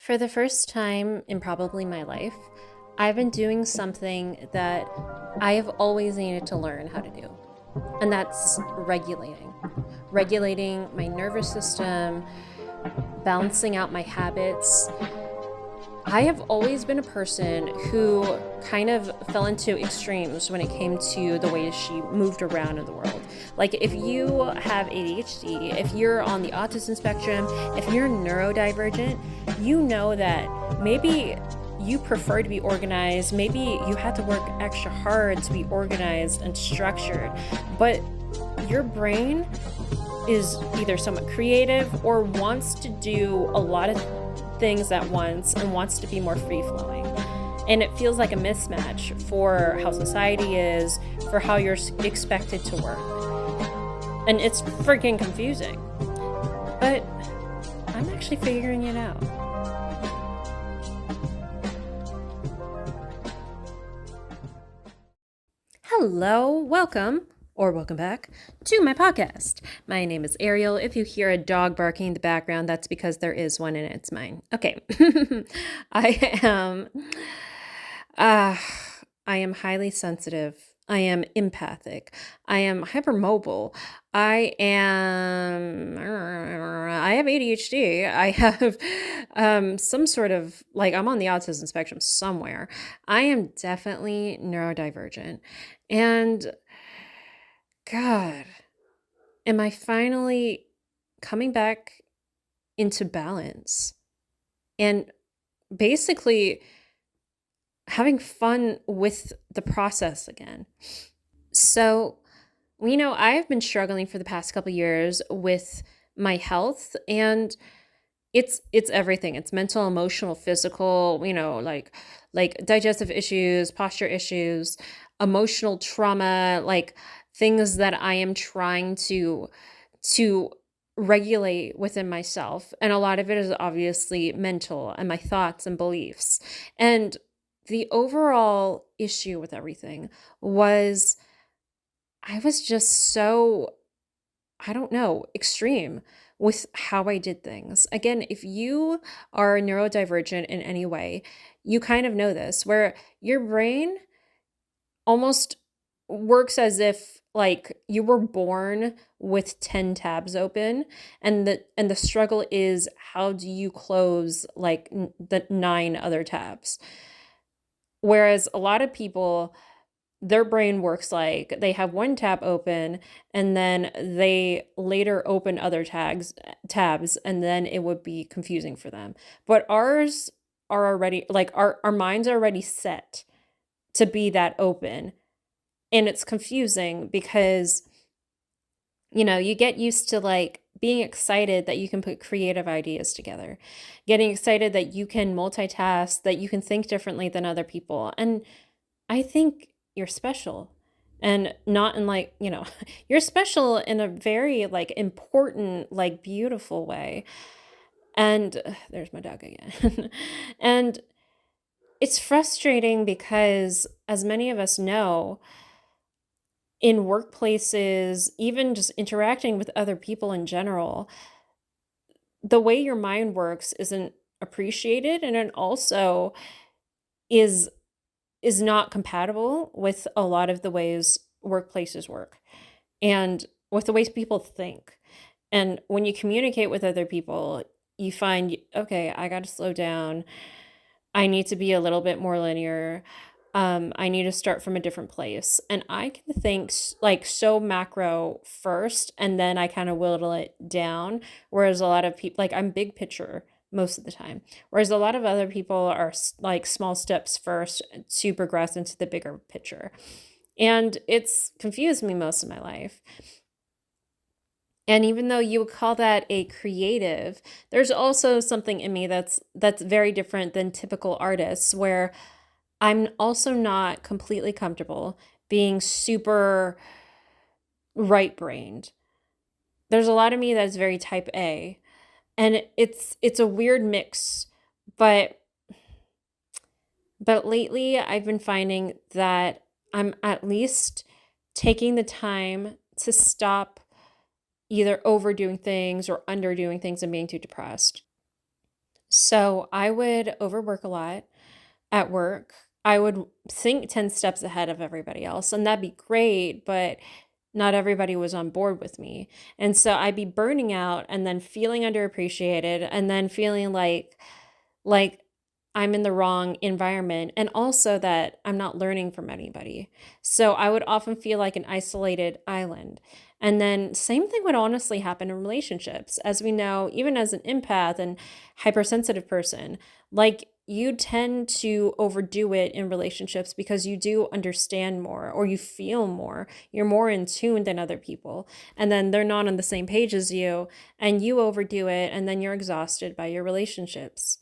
For the first time in probably my life, I've been doing something that I have always needed to learn how to do, and that's regulating. Regulating my nervous system, balancing out my habits. I have always been a person who kind of fell into extremes when it came to the way she moved around in the world. Like, if you have ADHD, if you're on the autism spectrum, if you're neurodivergent, you know that maybe you prefer to be organized, maybe you had to work extra hard to be organized and structured, but your brain is either somewhat creative or wants to do a lot of things at once and wants to be more free flowing. And it feels like a mismatch for how society is, for how you're expected to work. And it's freaking confusing. But I'm actually figuring it out. Hello, welcome back to my podcast. My name is Arielle. If you hear a dog barking in the background, that's because there is one and it's mine. Okay. I am uh, I am highly sensitive. I am empathic. I am hypermobile. I have ADHD. I have some sort of, like, I'm on the autism spectrum somewhere. I am definitely neurodivergent. And God, am I finally coming back into balance and basically having fun with the process again? So, I've been struggling for the past couple years with my health, and it's everything. It's mental, emotional, physical, like digestive issues, posture issues, emotional trauma, like things that I am trying to regulate within myself. And a lot of it is obviously mental and my thoughts and beliefs. And the overall issue with everything was I was just so, I don't know, extreme with how I did things. Again, if you are neurodivergent in any way, you kind of know this, where your brain almost works as if like you were born with 10 tabs open, and the struggle is, how do you close like the 9 other tabs? Whereas a lot of people, their brain works like they have one tab open and then they later open other tabs, and then it would be confusing for them. But ours are already, like, our minds are already set to be that open. And it's confusing because, you get used to like being excited that you can put creative ideas together, getting excited that you can multitask, that you can think differently than other people. And I think you're special, and not in like, you're special in a very like important, like beautiful way. And there's my dog again. And it's frustrating because, as many of us know, in workplaces, even just interacting with other people in general, the way your mind works isn't appreciated, and it also is not compatible with a lot of the ways workplaces work and with the ways people think. And when you communicate with other people, you find, okay, I got to slow down. I need to be a little bit more linear. I need to start from a different place. And I can think like so macro first, and then I kind of whittle it down. Whereas a lot of people, like, I'm big picture most of the time. Whereas a lot of other people are like small steps first to progress into the bigger picture. And it's confused me most of my life. And even though you would call that a creative, there's also something in me that's very different than typical artists, where I'm also not completely comfortable being super right-brained. There's a lot of me that's very type A, and it's a weird mix, but lately I've been finding that I'm at least taking the time to stop either overdoing things or underdoing things and being too depressed. So I would overwork a lot at work. I would think 10 steps ahead of everybody else, and that'd be great, but not everybody was on board with me. And so I'd be burning out and then feeling underappreciated and then feeling like I'm in the wrong environment and also that I'm not learning from anybody. So I would often feel like an isolated island. And then same thing would honestly happen in relationships. As we know, even as an empath and hypersensitive person, like you tend to overdo it in relationships because you do understand more or you feel more. You're more in tune than other people. And then they're not on the same page as you and you overdo it and then you're exhausted by your relationships.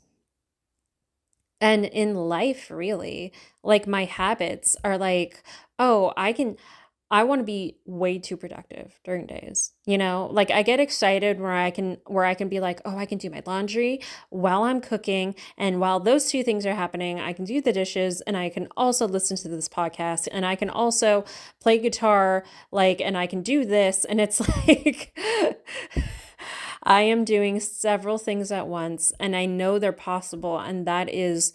And in life, really, like my habits are like, oh, I want to be way too productive during days. Like I get excited where I can be like, oh, I can do my laundry while I'm cooking. And while those two things are happening, I can do the dishes and I can also listen to this podcast and I can also play guitar, like, and I can do this. And it's like, I am doing several things at once and I know they're possible. And that is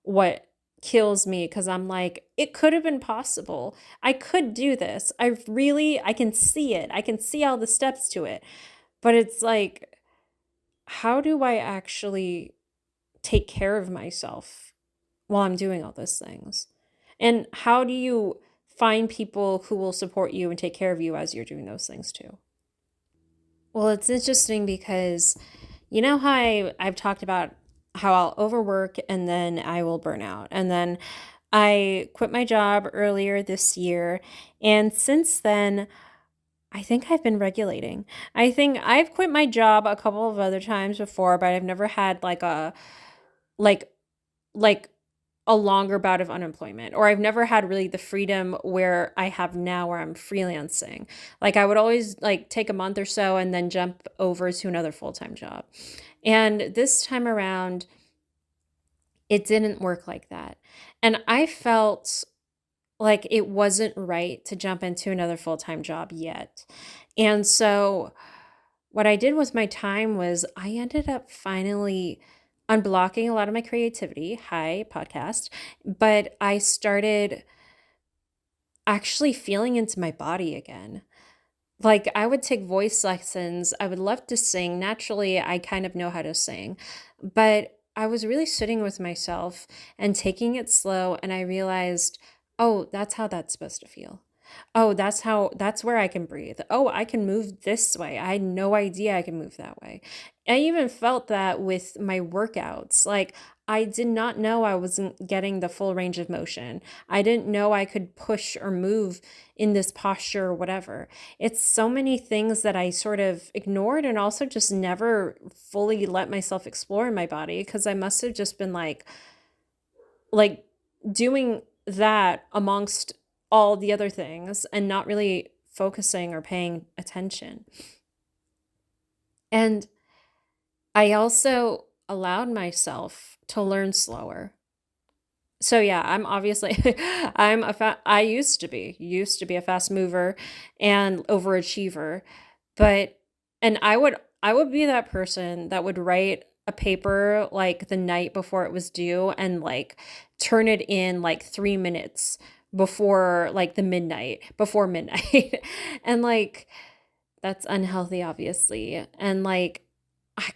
what kills me because I'm like, it could have been possible. I could do this. I can see it. I can see all the steps to it. But it's like, how do I actually take care of myself while I'm doing all those things? And how do you find people who will support you and take care of you as you're doing those things too? Well, it's interesting because you know how I've talked about how I'll overwork and then I will burn out. And then I quit my job earlier this year. And since then, I think I've been regulating. I think I've quit my job a couple of other times before, but I've never had like like a longer bout of unemployment, or I've never had really the freedom where I have now where I'm freelancing. Like I would always like take a month or so and then jump over to another full-time job. And this time around, it didn't work like that. And I felt like it wasn't right to jump into another full-time job yet. And so what I did with my time was I ended up finally unblocking a lot of my creativity. Hi, podcast. But I started actually feeling into my body again. Like I would take voice lessons. I would love to sing. Naturally, I kind of know how to sing. But I was really sitting with myself and taking it slow and I realized, "Oh, that's how that's supposed to feel. Oh, that's where I can breathe. Oh, I can move this way. I had no idea I can move that way." I even felt that with my workouts. Like I did not know I wasn't getting the full range of motion. I didn't know I could push or move in this posture or whatever. It's so many things that I sort of ignored and also just never fully let myself explore in my body because I must have just been like doing that amongst all the other things and not really focusing or paying attention. And I also allowed myself to learn slower. So yeah, I'm obviously I used to be a fast mover and overachiever, but and I would be that person that would write a paper like the night before it was due and like turn it in like 3 minutes before midnight. And like that's unhealthy, obviously. And like,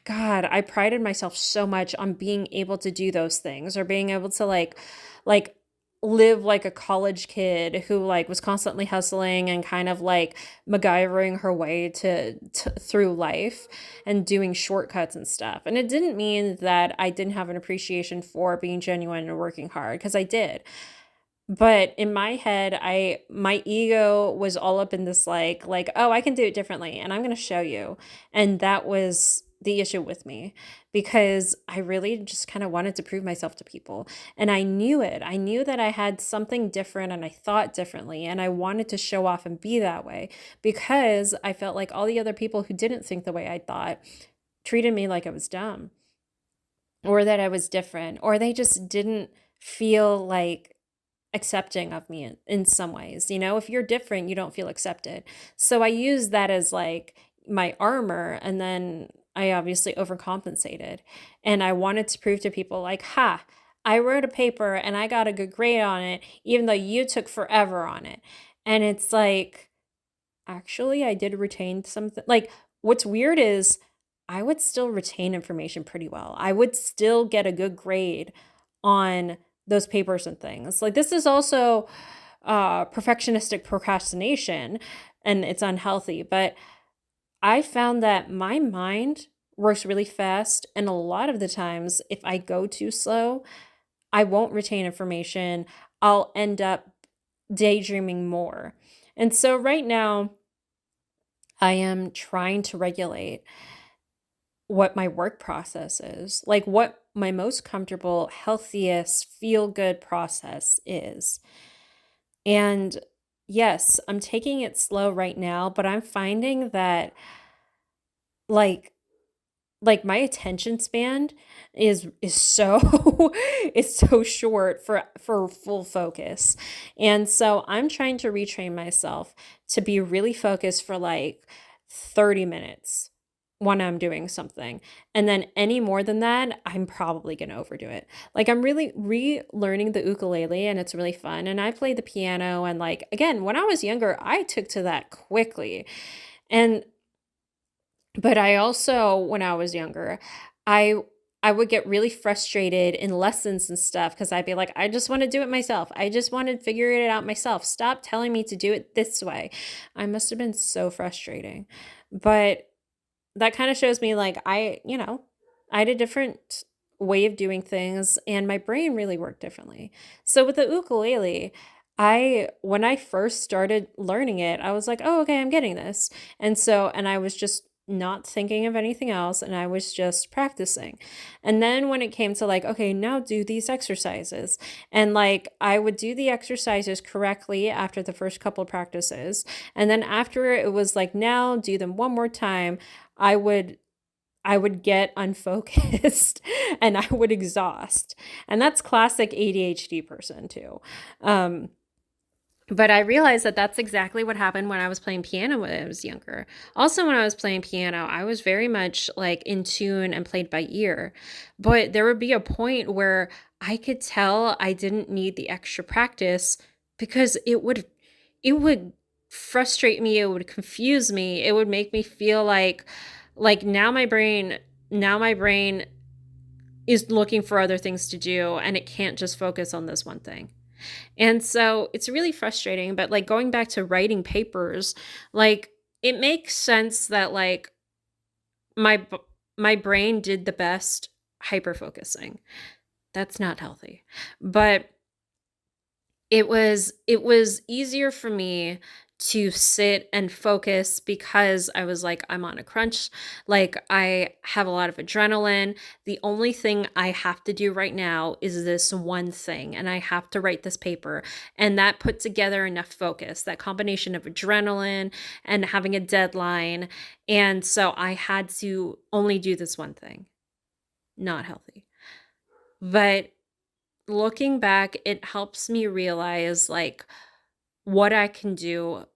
God, I prided myself so much on being able to do those things or being able to like live like a college kid who like was constantly hustling and kind of like MacGyvering her way to through life and doing shortcuts and stuff. And it didn't mean that I didn't have an appreciation for being genuine and working hard because I did. But in my head, I my ego was all up in this like, oh, I can do it differently and I'm going to show you. And that was the issue with me because I really just kind of wanted to prove myself to people. And I knew it. I knew that I had something different and I thought differently and I wanted to show off and be that way because I felt like all the other people who didn't think the way I thought treated me like I was dumb or that I was different or they just didn't feel like accepting of me in some ways. If you're different, you don't feel accepted. So I use that as like, my armor, and then I obviously overcompensated. And I wanted to prove to people like, ha, I wrote a paper and I got a good grade on it, even though you took forever on it. And it's like, actually, I did retain something. Like, what's weird is I would still retain information pretty well. I would still get a good grade on those papers and things. Like, this is also perfectionistic procrastination, and it's unhealthy. But I found that my mind works really fast. And a lot of the times, if I go too slow, I won't retain information. I'll end up daydreaming more. And so right now, I am trying to regulate what my work process is, like what my most comfortable, healthiest, feel good process is. And yes, I'm taking it slow right now, but I'm finding that like my attention span is so is so short for full focus. And so I'm trying to retrain myself to be really focused for like 30 minutes when I'm doing something. And then any more than that, I'm probably going to overdo it. Like I'm really relearning the ukulele and it's really fun, and I play the piano, and like again, when I was younger, I took to that quickly. And but I also, when I was younger, I I would get really frustrated in lessons and stuff because I'd be like, I just want to do it myself. I just want to figure it out myself. Stop telling me to do it this way. I must have been so frustrating. But that kind of shows me like I had a different way of doing things and my brain really worked differently. So with the ukulele, I when I first started learning it, I was like, "Oh, okay, I'm getting this." And I was just not thinking of anything else and I was just practicing. And then when it came to like, okay, now do these exercises. And like I would do the exercises correctly after the first couple of practices. And then after it was like, now do them one more time. I would I would get unfocused and I would exhaust. And that's classic ADHD person too. Um, but I realized that that's exactly what happened when I was playing piano when I was younger. Also, when I was playing piano, I was very much like in tune and played by ear. But there would be a point where I could tell I didn't need the extra practice because it would frustrate me, it would confuse me, it would make me feel like now my brain is looking for other things to do and it can't just focus on this one thing. And so it's really frustrating, but like going back to writing papers, like it makes sense that like my b- my brain did the best hyper focusing. That's not healthy. But it was easier for me to sit and focus because I was like, I'm on a crunch. Like, I have a lot of adrenaline. The only thing I have to do right now is this one thing, and I have to write this paper. And that put together enough focus, that combination of adrenaline and having a deadline. And so I had to only do this one thing. Not healthy. But looking back, it helps me realize like what I can do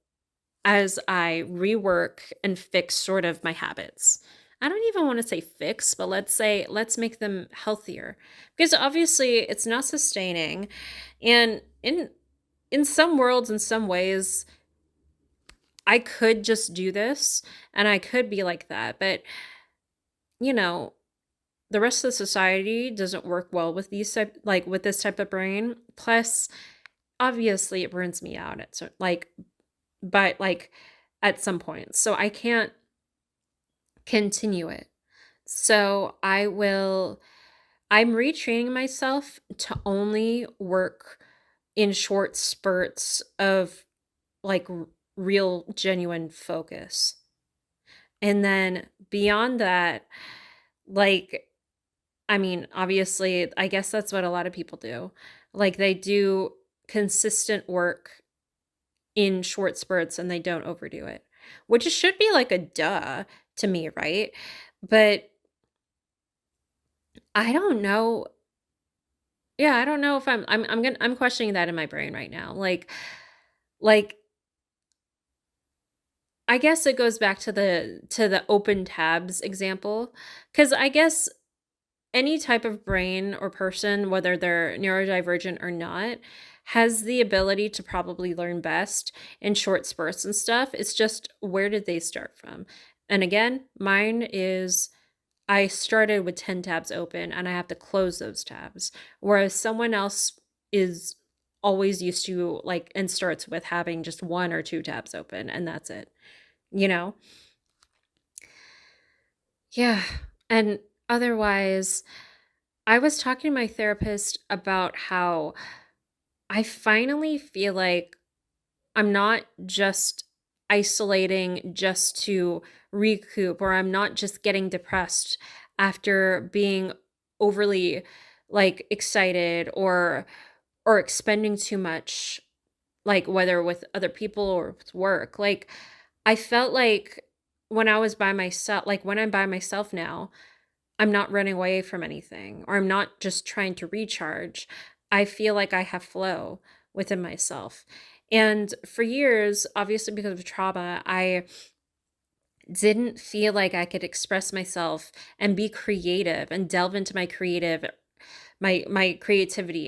as I rework and fix sort of my habits. I don't even want to say fix, but let's make them healthier. Because obviously it's not sustaining. And in some worlds, in some ways, I could just do this and I could be like that. But you know, the rest of the society doesn't work well with with this type of brain. Plus, obviously it burns me out at but like at some point. So I can't continue it. So I'm retraining myself to only work in short spurts of like real genuine focus. And then beyond that, like I mean, obviously, I guess that's what a lot of people do. Like they do consistent work in short spurts and they don't overdo it, which should be like a duh to me, right? But I don't know. Yeah, I don't know if I'm questioning that in my brain right now. Like I guess it goes back to the open tabs example, because I guess any type of brain or person, whether they're neurodivergent or not, has the ability to probably learn best in short spurts and stuff. It's just where did they start from? And again, mine is I started with 10 tabs open and I have to close those tabs. Whereas someone else is always used to like and starts with having just one or two tabs open and that's it, you know? Yeah. And otherwise, I was talking to my therapist about how I finally feel like I'm not just isolating just to recoup, or I'm not just getting depressed after being overly like excited or expending too much, like whether with other people or with work. Like I felt like when I was by myself, like when I'm by myself now, I'm not running away from anything or I'm not just trying to recharge. I feel like I have flow within myself. And for years, obviously because of trauma, I didn't feel like I could express myself and be creative and delve into my creativity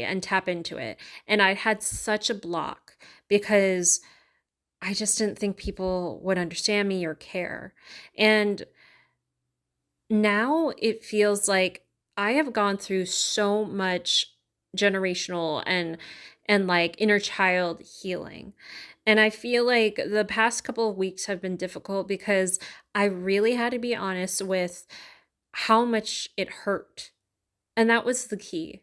and tap into it. And I had such a block because I just didn't think people would understand me or care. And now it feels like I have gone through so much generational and like inner child healing. And I feel like the past couple of weeks have been difficult because I really had to be honest with how much it hurt. And that was the key.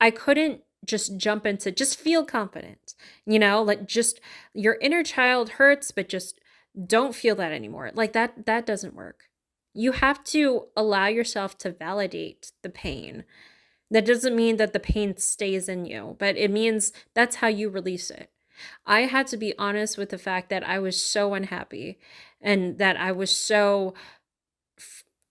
I couldn't just jump into just feel confident, like just your inner child hurts, but just don't feel that anymore. Like that doesn't work. You have to allow yourself to validate the pain. That doesn't mean that the pain stays in you, but it means that's how you release it. I had to be honest with the fact that I was so unhappy and that I was so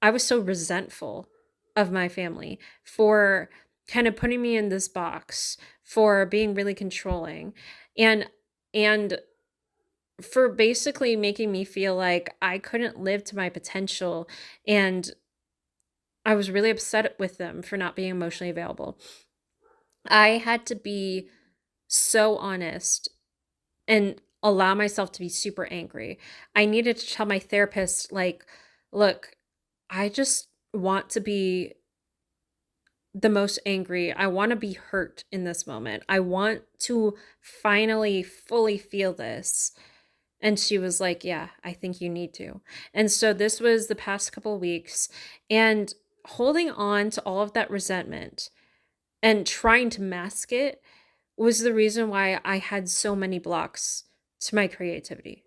resentful of my family for kind of putting me in this box, for being really controlling, and and for basically making me feel like I couldn't live to my potential, and I was really upset with them for not being emotionally available. I had to be so honest and allow myself to be super angry. I needed to tell my therapist, like, look, I just want to be the most angry. I want to be hurt in this moment. I want to finally fully feel this. And she was like, yeah, I think you need to. And so this was the past couple of weeks and holding on to all of that resentment and trying to mask it was the reason why I had so many blocks to my creativity.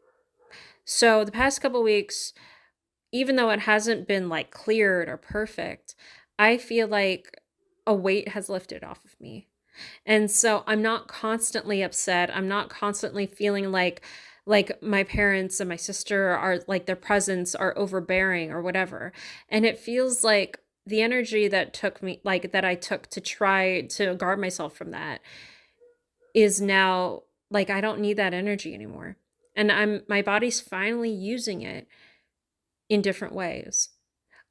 So the past couple of weeks, even though it hasn't been like cleared or perfect, I feel like a weight has lifted off of me. And so I'm not constantly upset. I'm not constantly feeling like my parents and my sister are like their presence are overbearing or whatever. And it feels like the energy that took me like that I took to try to guard myself from that is now like I don't need that energy anymore. And my body's finally using it in different ways.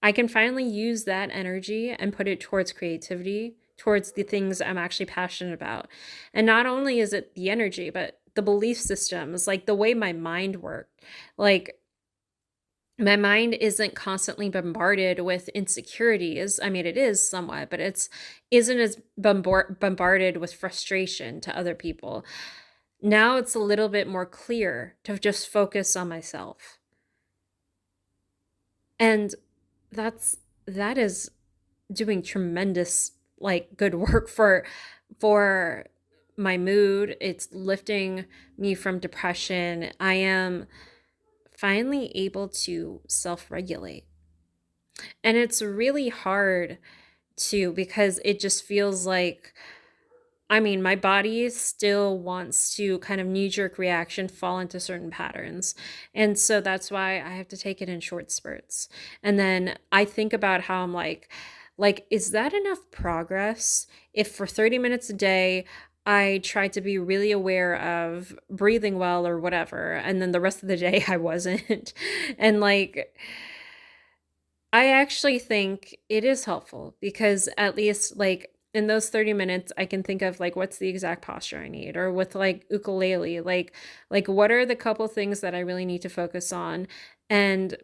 I can finally use that energy and put it towards creativity, towards the things I'm actually passionate about. And not only is it the energy, but the belief systems, like the way my mind worked. Like my mind isn't constantly bombarded with insecurities. I mean, it is somewhat, but it's isn't as bombarded with frustration to other people. Now it's a little bit more clear to just focus on myself. And that is doing tremendous like good work for my mood. It's lifting me from depression. I am finally able to self-regulate. And it's really hard to because it just feels like I mean, my body still wants to kind of knee-jerk reaction fall into certain patterns. And so that's why I have to take it in short spurts. And then I think about how I'm like, is that enough progress if for 30 minutes a day I tried to be really aware of breathing well or whatever, and then the rest of the day I wasn't. And like, I actually think it is helpful because at least like in those 30 minutes I can think of like what's the exact posture I need, or with like ukulele, like what are the couple things that I really need to focus on, and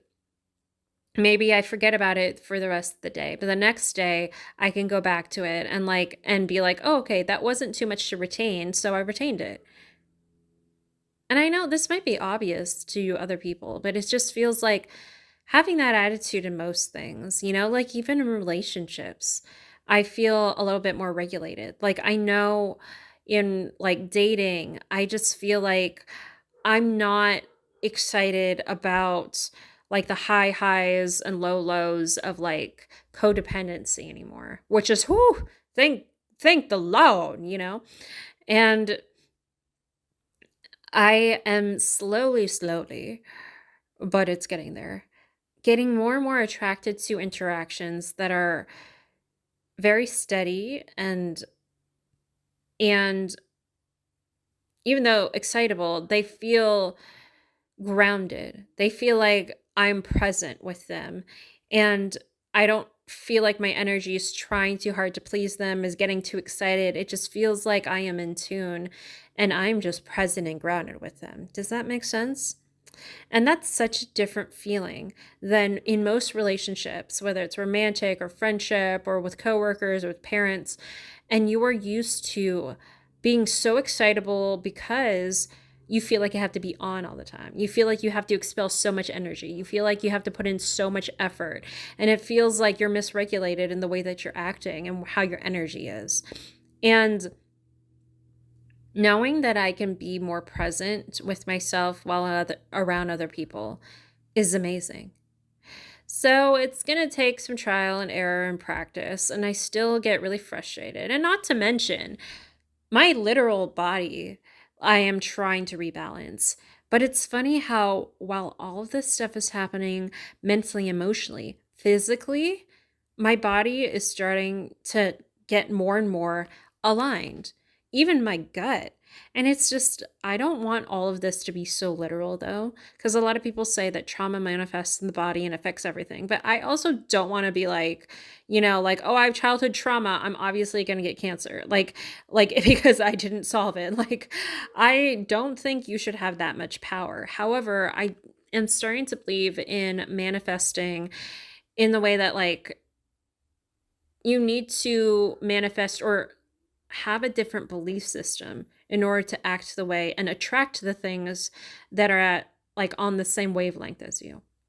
maybe I forget about it for the rest of the day. But the next day I can go back to it and like and be like, "Oh, okay, that wasn't too much to retain, so I retained it." And I know this might be obvious to other people, but it just feels like having that attitude in most things, like even in relationships, I feel a little bit more regulated. Like I know in like dating, I just feel like I'm not excited about like the high highs and low lows of like codependency anymore, which is whoo, thank the Lord. And I am slowly, but it's getting there, getting more and more attracted to interactions that are very steady and even though excitable, they feel grounded. They feel like I'm present with them, and I don't feel like my energy is trying too hard to please them, is getting too excited. It just feels like I am in tune and I'm just present and grounded with them. Does that make sense? And that's such a different feeling than in most relationships, whether it's romantic or friendship or with coworkers or with parents. And you are used to being so excitable because you feel like you have to be on all the time. You feel like you have to expel so much energy. You feel like you have to put in so much effort. And it feels like you're misregulated in the way that you're acting and how your energy is. And knowing that I can be more present with myself while around other people is amazing. So it's going to take some trial and error and practice, and I still get really frustrated. And not to mention, my literal body, I am trying to rebalance. But it's funny how, while all of this stuff is happening mentally, emotionally, physically, my body is starting to get more and more aligned, even my gut. And it's just, I don't want all of this to be so literal though, because a lot of people say that trauma manifests in the body and affects everything. But I also don't want to be like, like, oh, I have childhood trauma, I'm obviously going to get cancer. Like because I didn't solve it. Like, I don't think you should have that much power. However, I am starting to believe in manifesting in the way that like you need to manifest or have a different belief system in order to act the way and attract the things that are at like on the same wavelength as you.